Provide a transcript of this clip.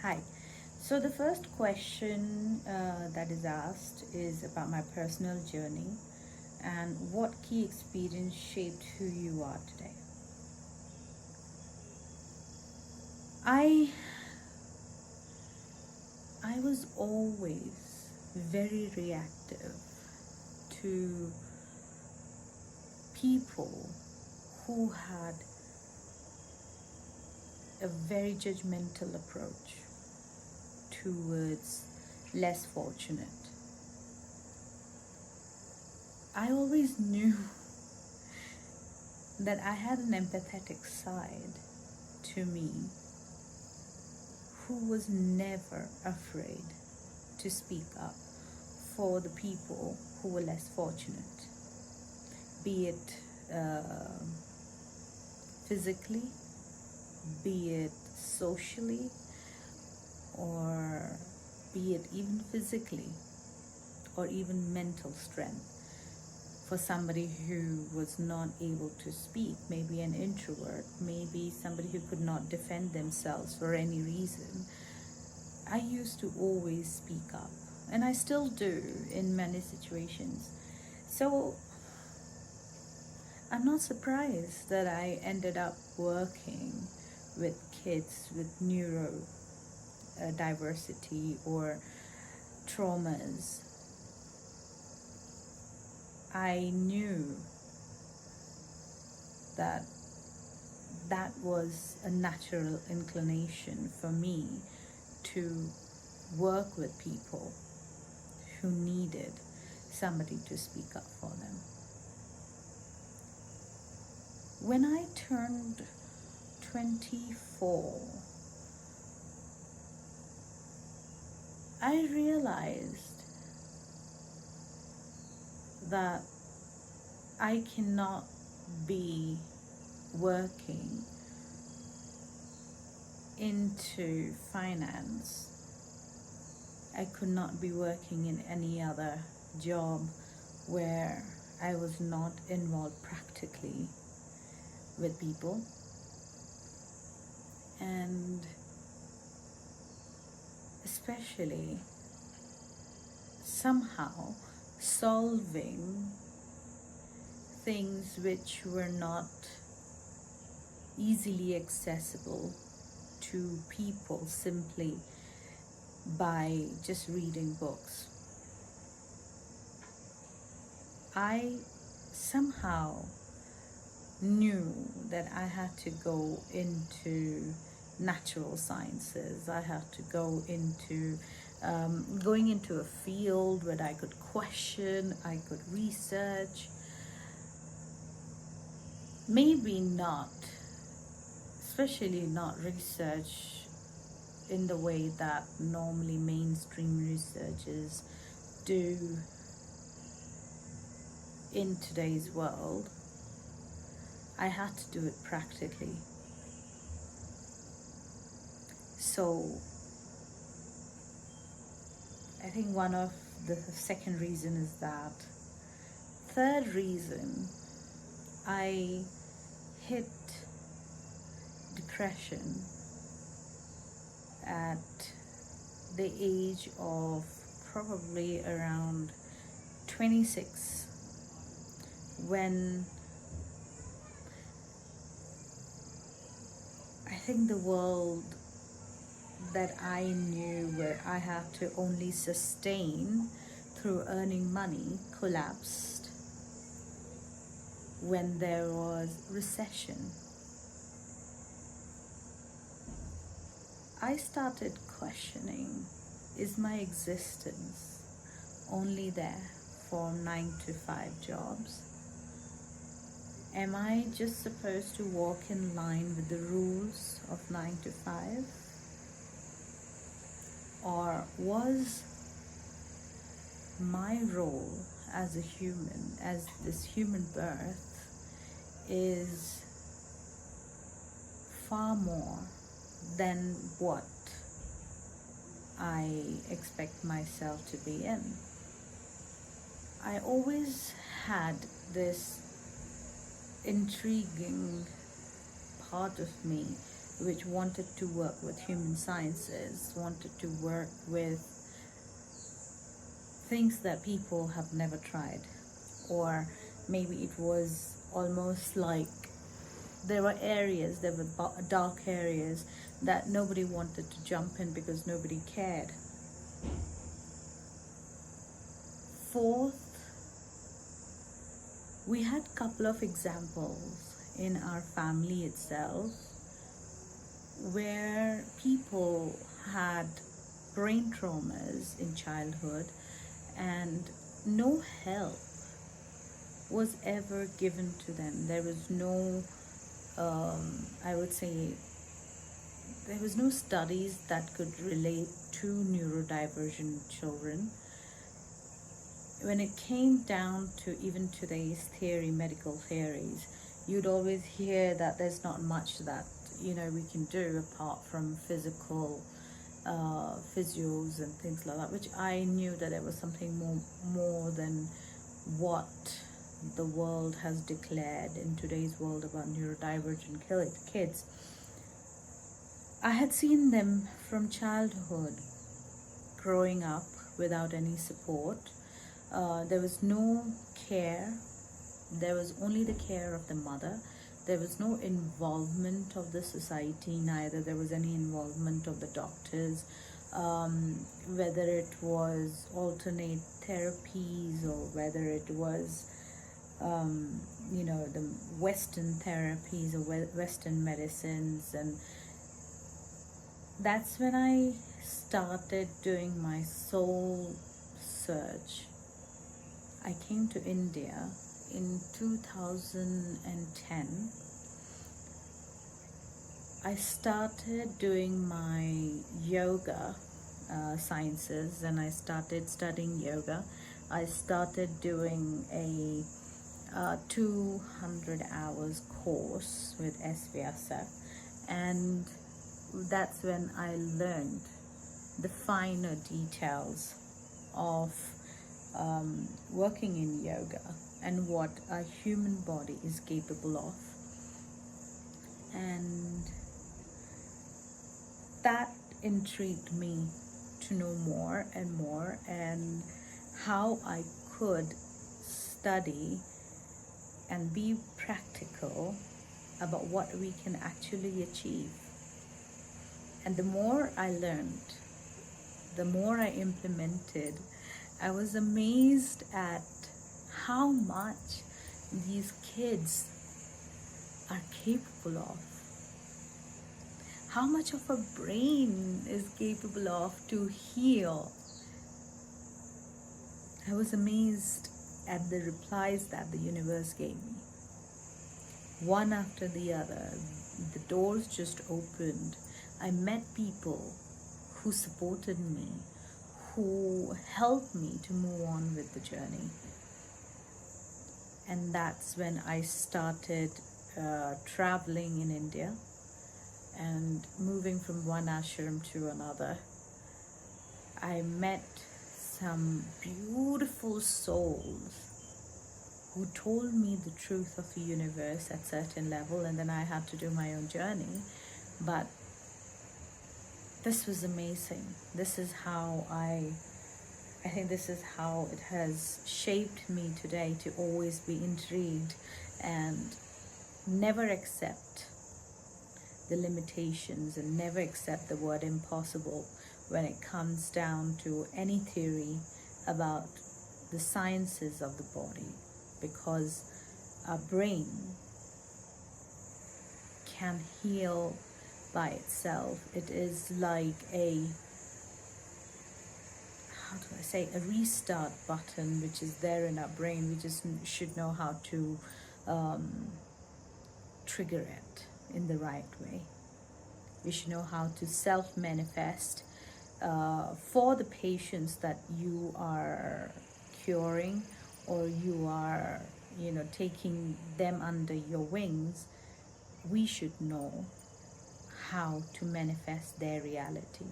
Hi. So the first question that is asked is about my personal journey and what key experience shaped who you are today. I was always very reactive to people who had a very judgmental approach towards less fortunate. I always knew that I had an empathetic side to me who was never afraid to speak up for the people who were less fortunate, be it physically, be it socially, or be it even physically, or even mental strength. For somebody who was not able to speak, maybe an introvert, maybe somebody who could not defend themselves for any reason, I used to always speak up, and I still do in many situations. So I'm not surprised that I ended up working with kids with neurodiversity or traumas. I knew that that was a natural inclination for me to work with people who needed somebody to speak up for them. When I turned 24, I realized that I cannot be working into finance. I could not be working in any other job where I was not involved practically with people and especially somehow solving things which were not easily accessible to people simply by just reading books. I somehow knew that I had to go into natural sciences. I had to go into going into a field where I could question, I could research. Maybe not, especially not research in the way that normally mainstream researchers do in today's world. I had to do it practically. So I think one of the second reason is that. Third reason, I hit depression at the age of probably around 26, when I think the world that I knew, where I had to only sustain through earning money, collapsed when there was recession. I started questioning, is my existence only there for 9-to-5 jobs? Am I just supposed to walk in line with the rules of 9-to-5? Or was my role as a human, as this human birth, is far more than what I expect myself to be in? I always had this intriguing part of me which wanted to work with human sciences, wanted to work with things that people have never tried, or maybe it was almost like there were dark areas that nobody wanted to jump in because nobody cared. Fourth, we had a couple of examples in our family itself where people had brain traumas in childhood and no help was ever given to them. There was no, I would say, there was no studies that could relate to neurodivergent children. When it came down to even today's medical theories, you'd always hear that there's not much that we can do apart from physical physios and things like that, which I knew that there was something more than what the world has declared in today's world about neurodivergent kids. I had seen them from childhood growing up without any support. There was no care. There was only the care of the mother. There was no involvement of the society, neither there was any involvement of the doctors, whether it was alternate therapies or whether it was the Western therapies or Western medicines. And that's when I started doing my soul search. I came to India in 2010. I started doing my yoga sciences, and I started studying yoga. I started doing a 200 hours course with SVSF, and that's when I learned the finer details of working in yoga and what a human body is capable of. And that intrigued me to know more and more, and how I could study and be practical about what we can actually achieve. And the more I learned, the more I implemented, I was amazed at how much these kids are capable of, how much of a brain is capable of to heal. I was amazed at the replies that the universe gave me. One after the other, the doors just opened. I met people who supported me, who helped me to move on with the journey. And that's when I started traveling in India and moving from one ashram to another. I met some beautiful souls who told me the truth of the universe at certain level, and then I had to do my own journey. But this was amazing. This is how I think this is how it has shaped me today, to always be intrigued and never accept the limitations and never accept the word impossible when it comes down to any theory about the sciences of the body, because our brain can heal by itself. It is like a restart button which is there in our brain. We just should know how to trigger it in the right way. We should know how to self-manifest for the patients that you are curing, or you are taking them under your wings. We should know how to manifest their reality.